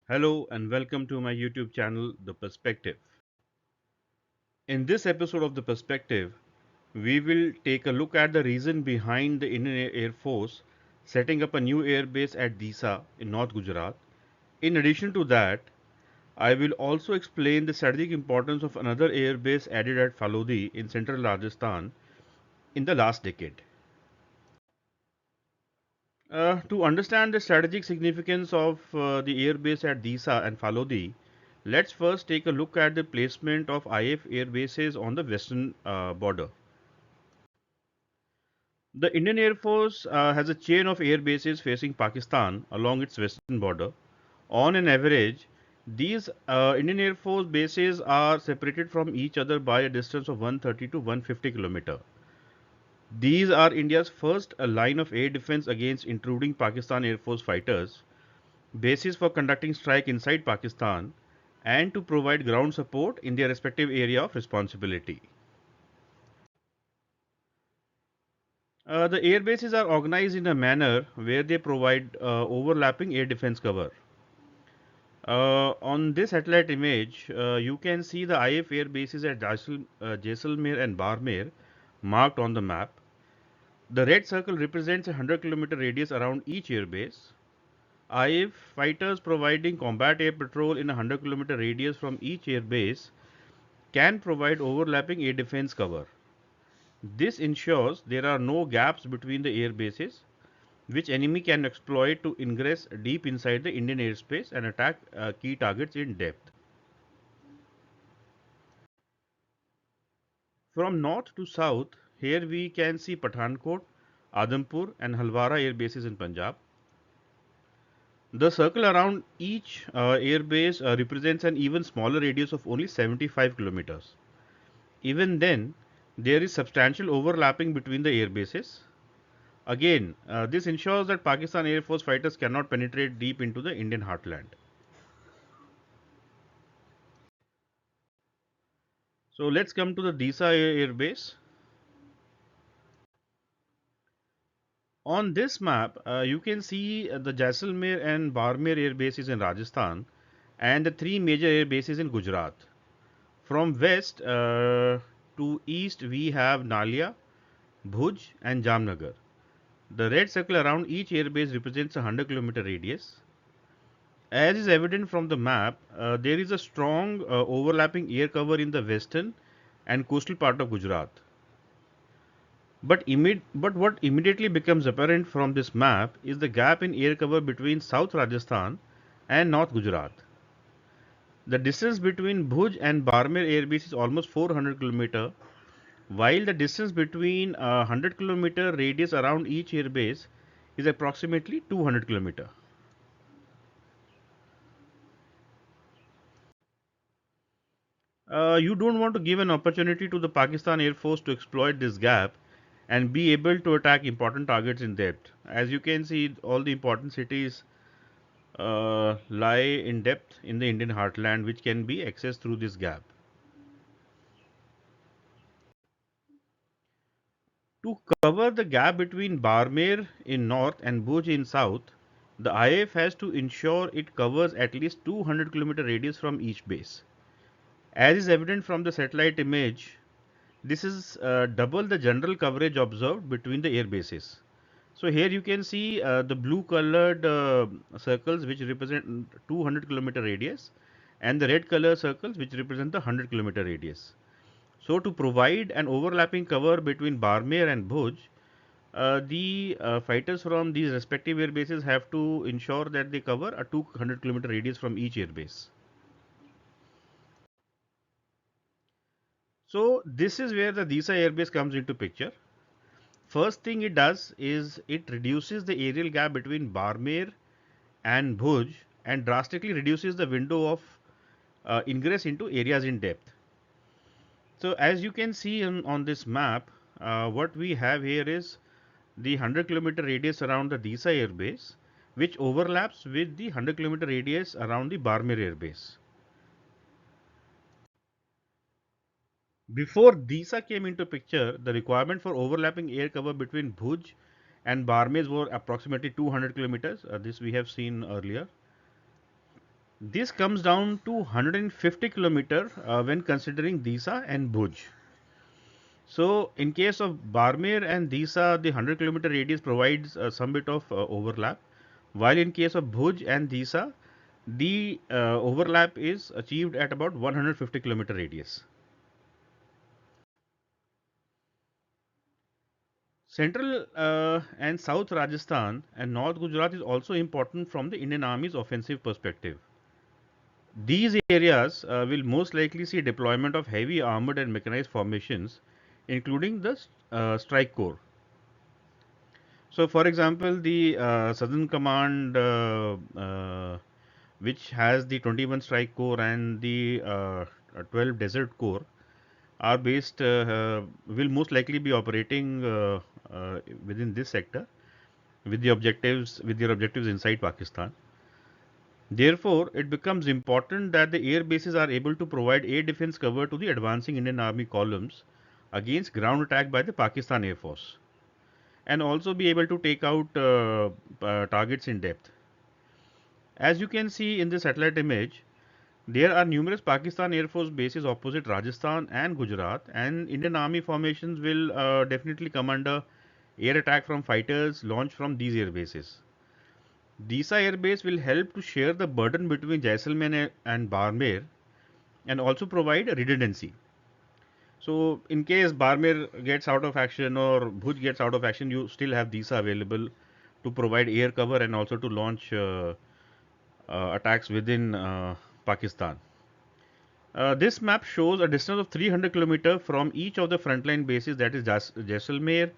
Hello and welcome to my YouTube channel, The Perspective. In this episode of The Perspective, we will take a look at the reason behind the Indian Air Force setting up a new air base at Deesa in North Gujarat. In addition to that, I will also explain the strategic importance of another air base added at Phalodi in Central Rajasthan in the last decade. To understand the strategic significance of the air base at Deesa and Phalodi, let's first take a look at the placement of IF air bases on the western border. The Indian Air Force has a chain of air bases facing Pakistan along its western border. On an average, these Indian Air Force bases are separated from each other by a distance of 130 to 150 km. These are India's first line of air defense against intruding Pakistan Air Force fighters, bases for conducting strike inside Pakistan, and to provide ground support in their respective area of responsibility. The air bases are organized in a manner where they provide overlapping air defense cover. On this satellite image, you can see the IF air bases at Jaisalmer and Barmer marked on the map. The red circle represents a 100 km radius around each air base. IF fighters providing combat air patrol in a 100 km radius from each air base can provide overlapping air defense cover. This ensures there are no gaps between the air bases, which enemy can exploit to ingress deep inside the Indian airspace and attack key targets in depth. From north to south, here we can see Pathankot, Adampur and Halwara air bases in Punjab. The circle around each air base represents an even smaller radius of only 75 kilometers. Even then, there is substantial overlapping between the air bases. Again, this ensures that Pakistan Air Force fighters cannot penetrate deep into the Indian heartland. So let's come to the Deesa Air Base. On this map, you can see the Jaisalmer and Barmer air bases in Rajasthan and the three major air bases in Gujarat. From west to east, we have Nalia, Bhuj, and Jamnagar. The red circle around each air base represents a 100 km radius. As is evident from the map, there is a strong overlapping air cover in the western and coastal part of Gujarat. But what immediately becomes apparent from this map is the gap in air cover between South Rajasthan and North Gujarat. The distance between Bhuj and Barmer air base is almost 400 km, while the distance between 100 km radius around each air base is approximately 200 km. You don't want to give an opportunity to the Pakistan Air Force to exploit this gap and be able to attack important targets in depth. As you can see, all the important cities lie in depth in the Indian heartland, which can be accessed through this gap. To cover the gap between Barmer in north and Bhuj in south, the IAF has to ensure it covers at least 200 km radius from each base. As is evident from the satellite image, this is double the general coverage observed between the air bases. So here you can see the blue colored circles which represent 200 km radius and the red color circles which represent the 100 km radius. So to provide an overlapping cover between Barmer and Bhuj, the fighters from these respective air bases have to ensure that they cover a 200 km radius from each air base. So this is where the Deesa Air Base comes into picture. First thing it does is it reduces the aerial gap between Barmer and Bhuj and drastically reduces the window of ingress into areas in depth. So as you can see on this map, what we have here is the 100 km radius around the Deesa Air Base, which overlaps with the 100 km radius around the Barmer Air Base. Before Deesa came into picture, the requirement for overlapping air cover between Bhuj and Barmer were approximately 200 kilometers. This we have seen earlier. This comes down to 150 kilometer when considering Deesa and Bhuj. So, in case of Barmer and Deesa, the 100-kilometer radius provides some bit of overlap, while in case of Bhuj and Deesa, the overlap is achieved at about 150-kilometer radius. Central and South Rajasthan and North Gujarat is also important from the Indian Army's offensive perspective. These areas will most likely see deployment of heavy armored and mechanized formations, including the strike corps. So, for example, the Southern Command, which has the 21 Strike Corps and the 12 Desert Corps, are based will most likely be operating within this sector with their objectives inside Pakistan. Therefore, it becomes important that the air bases are able to provide air defense cover to the advancing Indian Army columns against ground attack by the Pakistan Air Force, and also be able to take out targets in depth. As you can see in the satellite image, there are numerous Pakistan Air Force bases opposite Rajasthan and Gujarat, and Indian Army formations will definitely come under air attack from fighters launched from these air bases. Deesa Air Base will help to share the burden between Jaisalmer and Barmer and also provide redundancy. So, in case Barmer gets out of action or Bhuj gets out of action, you still have Deesa available to provide air cover and also to launch attacks within Pakistan. This map shows a distance of 300 km from each of the frontline bases, that is Jaisalmer,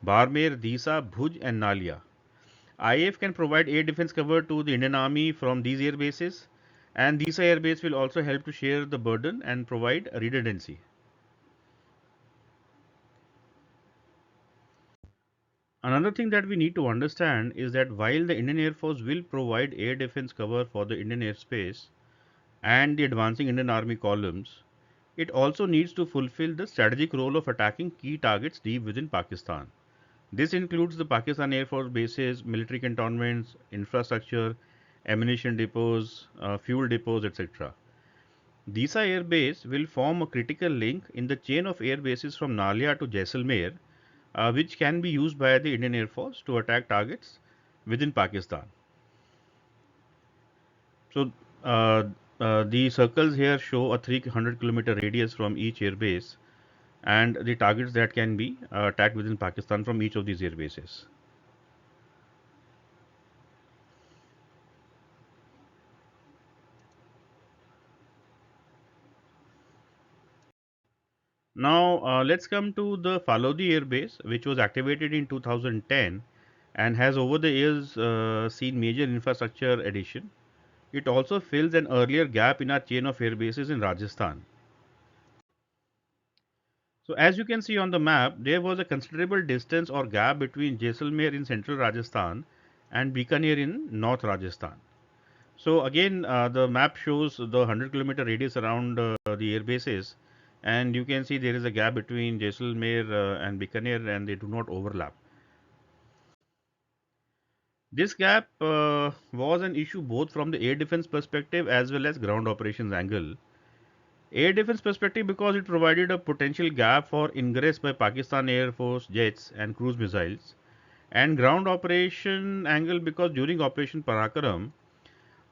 Barmer, Deesa, Bhuj and Nalia. IAF can provide air defense cover to the Indian Army from these air bases, and Deesa Air Base will also help to share the burden and provide redundancy. Another thing that we need to understand is that while the Indian Air Force will provide air defense cover for the Indian airspace and the advancing Indian Army columns, it also needs to fulfill the strategic role of attacking key targets deep within Pakistan. This includes the Pakistan Air Force bases, military cantonments, infrastructure, ammunition depots, fuel depots, etc. Deesa Air Base will form a critical link in the chain of air bases from Nalia to Jaisalmer, which can be used by the Indian Air Force to attack targets within Pakistan. So, the circles here show a 300-kilometer radius from each air base and the targets that can be attacked within Pakistan from each of these air bases. Now, let's come to the Phalodi Air Base, which was activated in 2010 and has over the years seen major infrastructure addition. It also fills an earlier gap in our chain of air bases in Rajasthan. So, as you can see on the map, there was a considerable distance or gap between Jaisalmer in central Rajasthan and Bikaner in north Rajasthan. So, again, the map shows the 100-kilometer radius around the air bases, and you can see there is a gap between Jaisalmer and Bikaner, and they do not overlap. This gap was an issue both from the air defense perspective as well as ground operations angle. Air defense perspective because it provided a potential gap for ingress by Pakistan Air Force jets and cruise missiles, and ground operation angle because during Operation Parakaram,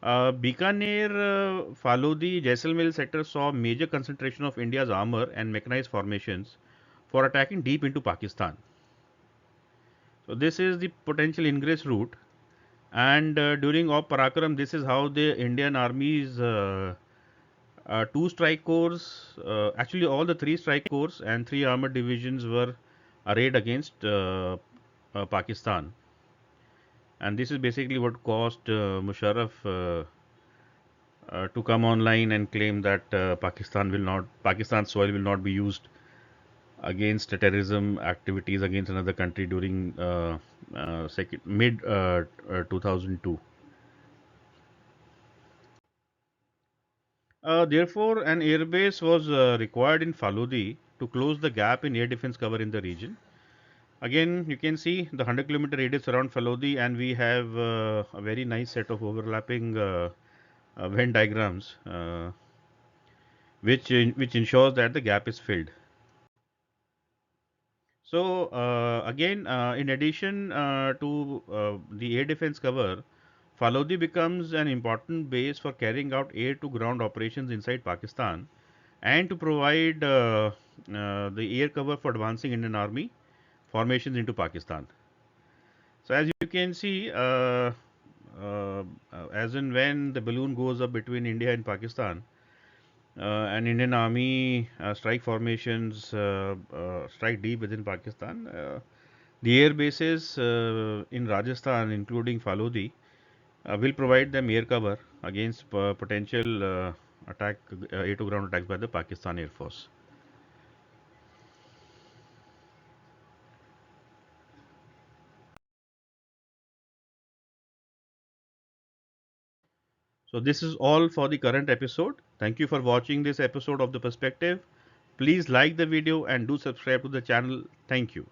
Bikaner, Phalodi, Jaisalmer sector saw major concentration of India's armor and mechanized formations for attacking deep into Pakistan. So this is the potential ingress route, and during Op Parakaram, this is how the Indian Army's two strike corps, actually all the three strike corps and three armored divisions were arrayed against Pakistan, and this is basically what caused Musharraf to come online and claim that Pakistan's soil will not be used against terrorism activities against another country during mid 2002. Therefore, an airbase was required in Phalodi to close the gap in air defense cover in the region. Again, you can see the 100-kilometer radius around Phalodi, and we have a very nice set of overlapping Venn diagrams, which ensures that the gap is filled. So again, in addition to the air defense cover, Phalodi becomes an important base for carrying out air to ground operations inside Pakistan and to provide the air cover for advancing Indian Army formations into Pakistan. So as you can see, as and when the balloon goes up between India and Pakistan, and Indian Army strike formations strike deep within Pakistan. The air bases in Rajasthan, including Phalodi, will provide them air cover against potential attack, air to ground attacks by the Pakistan Air Force. So this is all for the current episode. Thank you for watching this episode of The Perspective. Please like the video and do subscribe to the channel. Thank you.